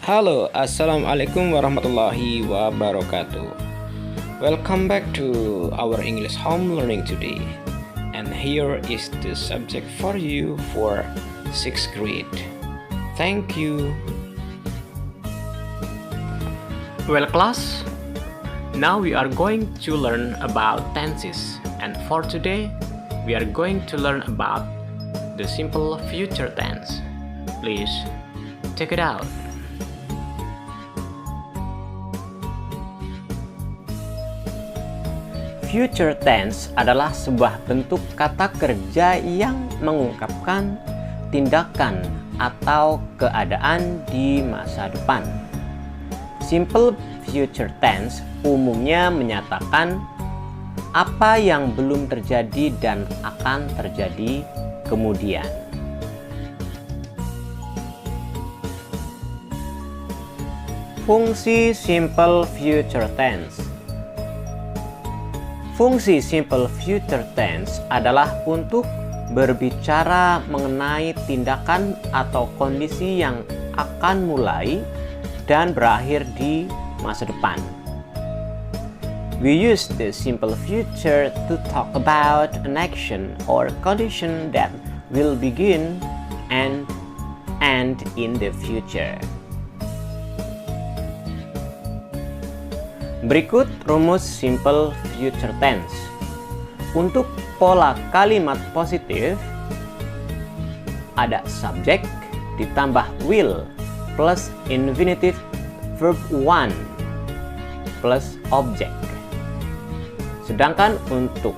Halo, Assalamualaikum warahmatullahi wabarakatuh. Welcome back to our English home learning today. And here is the subject for you for 6th grade. Thank you. Well, class, now we are going to learn about tenses. And for today, we are going to learn about the simple future tense. Please check it out. Future tense adalah sebuah bentuk kata kerja yang mengungkapkan tindakan atau keadaan di masa depan. Simple future tense umumnya menyatakan apa yang belum terjadi dan akan terjadi kemudian. Fungsi simple future tense. Fungsi simple future tense adalah untuk berbicara mengenai tindakan atau kondisi yang akan mulai dan berakhir di masa depan. We use the simple future to talk about an action or condition that will begin and end in the future. Berikut rumus simple future tense. Untuk pola kalimat positif, ada subjek ditambah will plus infinitive verb one plus object. Sedangkan untuk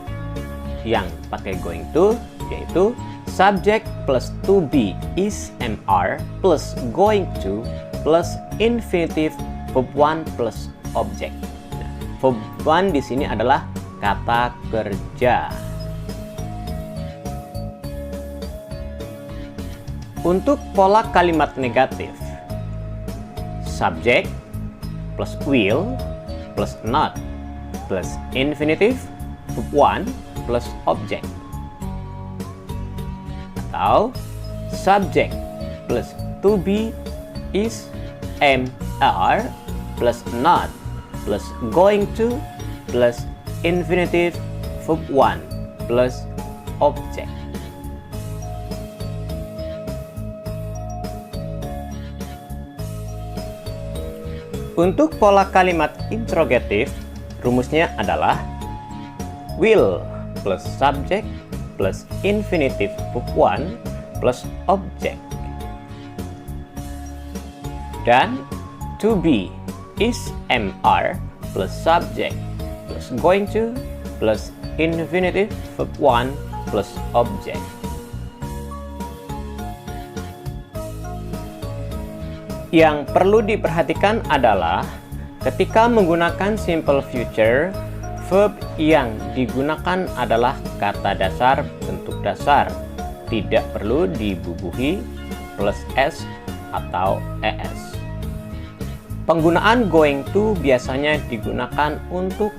yang pakai going to, yaitu subject plus to be is MR plus going to plus infinitive verb one plus object. Verb one di sini adalah kata kerja. Untuk pola kalimat negatif, subject plus will plus not plus infinitive verb one plus object. Atau subject plus to be is MR plus not plus going to plus infinitive verb one plus object. Untuk pola kalimat interrogatif, rumusnya adalah will plus subject plus infinitive verb one plus object. Dan to be is MR plus subject plus going to plus infinitive verb one plus object. Yang perlu diperhatikan adalah ketika menggunakan simple future, verb yang digunakan adalah kata dasar bentuk dasar, tidak perlu dibubuhi plus s atau es. Penggunaan going to biasanya digunakan untuk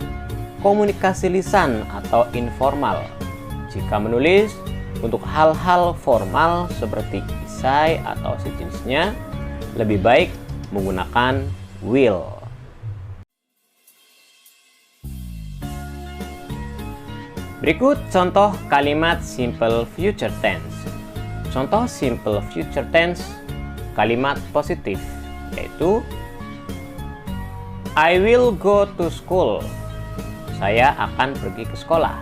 komunikasi lisan atau informal. Jika menulis untuk hal-hal formal seperti esai atau sejenisnya, lebih baik menggunakan will. Berikut contoh kalimat simple future tense. Contoh simple future tense kalimat positif, yaitu I will go to school. Saya akan pergi ke sekolah.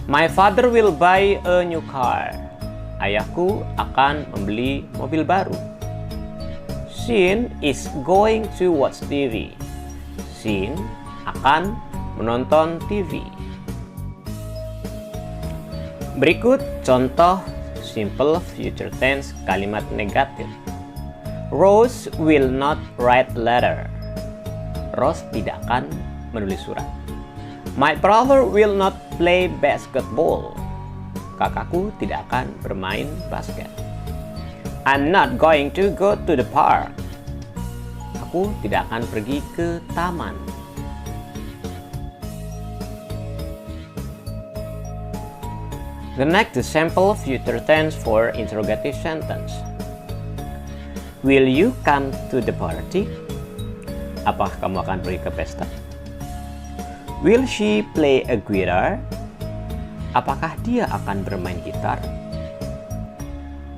My father will buy a new car. Ayahku akan membeli mobil baru. Shin is going to watch TV. Shin akan menonton TV. Berikut contoh simple future tense kalimat negatif. Rose will not write letter. Rose tidak akan menulis surat. My brother will not play basketball. Kakakku tidak akan bermain basket. I'm not going to go to the park. Aku tidak akan pergi ke taman. The next sample future tense for interrogative sentence. Will you come to the party? Apakah kamu akan pergi ke pesta? Will she play a guitar? Apakah dia akan bermain gitar?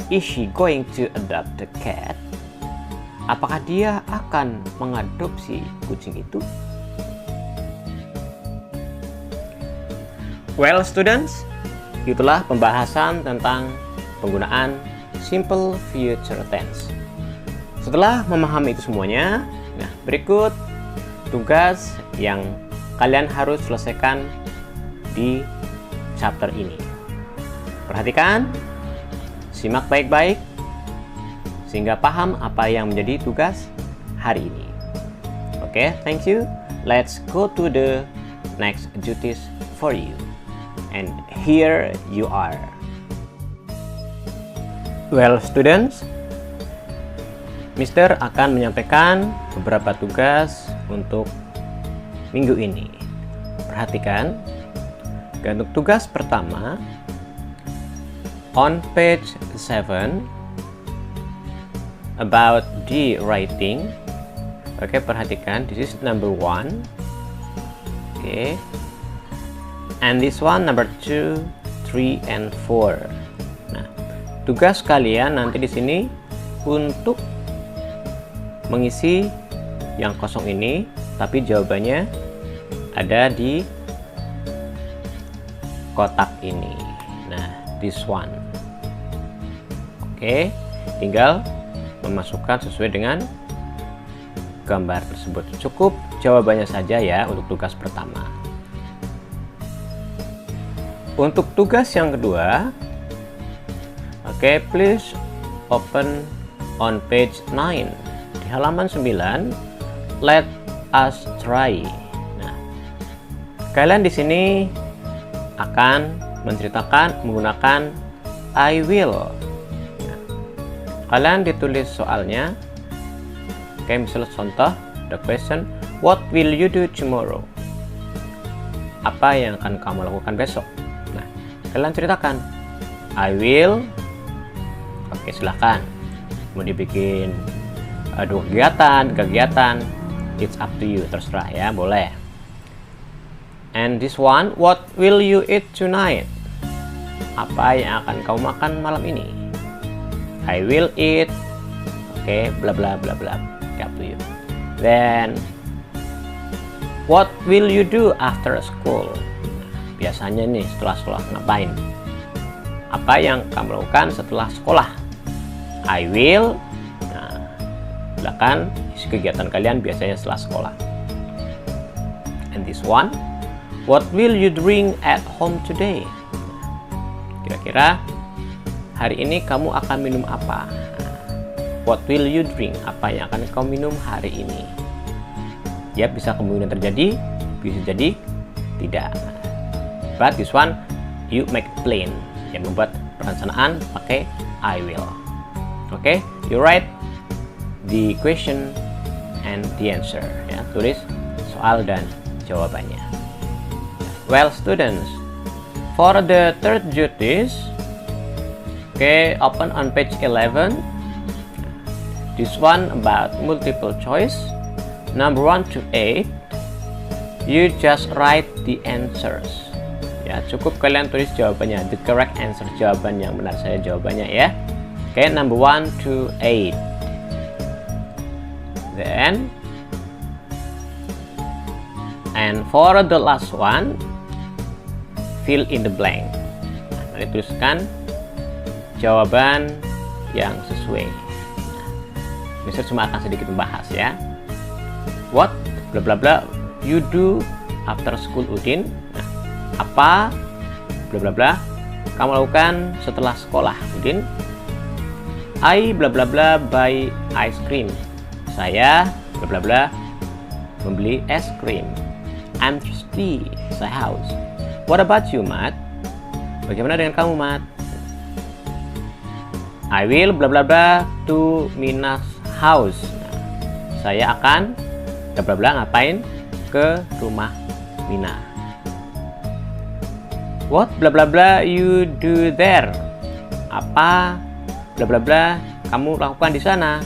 Is she going to adopt a cat? Apakah dia akan mengadopsi kucing itu? Well, students, itulah pembahasan tentang penggunaan simple future tense. Setelah memahami itu semuanya, nah berikut tugas yang kalian harus selesaikan di chapter ini. Perhatikan, simak baik-baik, sehingga paham apa yang menjadi tugas hari ini. Oke, thank you. Let's go to the next duties for you. And here you are. Well, students, Mister akan menyampaikan beberapa tugas untuk minggu ini. Perhatikan, untuk tugas pertama, on page 7, about the writing. Oke, perhatikan, this is number 1. Oke. And this one number 2, 3, and 4. Nah, tugas kalian nanti di sini untuk mengisi yang kosong ini, tapi jawabannya ada di kotak ini. Nah, this one. Oke, tinggal memasukkan sesuai dengan gambar tersebut. Cukup jawabannya saja ya untuk tugas pertama. Untuk tugas yang kedua, oke, please open on page 9. Di halaman 9, let us try. Nah, kalian di sini akan menceritakan menggunakan I will. Nah, kalian ditulis soalnya. Oke, misalnya contoh, the question, what will you do tomorrow? Apa yang akan kamu lakukan besok? Nah, kalian ceritakan I will. Oke, silahkan mau dibikin dua kegiatan, it's up to you, terserah ya, boleh. And this one, what will you eat tonight? Apa yang akan kamu makan malam ini? I will eat, oke, bla bla bla bla, up to you. Then what will you do after school? Biasanya nih setelah sekolah ngapain? Apa yang kamu lakukan setelah sekolah? I will. Nah, silakan isi kegiatan kalian biasanya setelah sekolah. And this one, what will you drink at home today? Kira-kira hari ini kamu akan minum apa? What will you drink? Apa yang akan kamu minum hari ini? Ya, bisa kemungkinan terjadi, bisa jadi tidak. But this one, you make it plain. Yang membuat perencanaan pakai I will. Oke, you write the question and the answer. Ya, tulis soal dan jawabannya. Well, students, for the third duties, okay, open on page 11. This one about multiple choice. Number 1 to 8. You just write the answers. Ya, cukup kalian tulis jawabannya, the correct answer, jawaban yang benar saja jawabannya ya. Oke, number 1 to 8. Then, and for the last one, fill in the blank. Nah, nanti tuliskan jawaban yang sesuai. Mister cuma akan sedikit membahas ya. What bla bla bla you do after school, Udin? Nah, apa bla bla bla kamu lakukan setelah sekolah, Udin? I bla bla bla buy ice cream. Saya bla bla bla membeli es krim. I'm thirsty. Saya haus. What about you, Matt? Bagaimana dengan kamu, Matt? I will bla bla bla to Mina's house. Nah, saya akan bla bla bla ngapain ke rumah Mina. What bla bla bla you do there? Apa bla bla bla kamu lakukan di sana?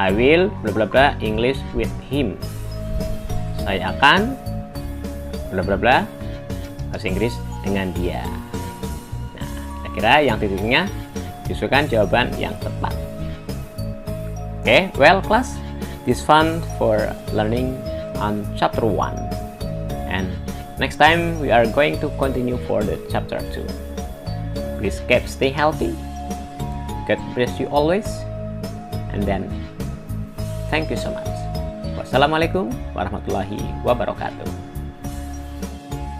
I will bla bla bla English with him. Saya akan bla bla bla bahasa Inggris dengan dia. Nah, kira-kira yang titiknya disusun jawaban yang tepat. Okay, well class, this fun for learning on chapter 1. And next time we are going to continue for the chapter 2. Please stay healthy. God bless you always. And then thank you so much. Wassalamualaikum warahmatullahi wabarakatuh.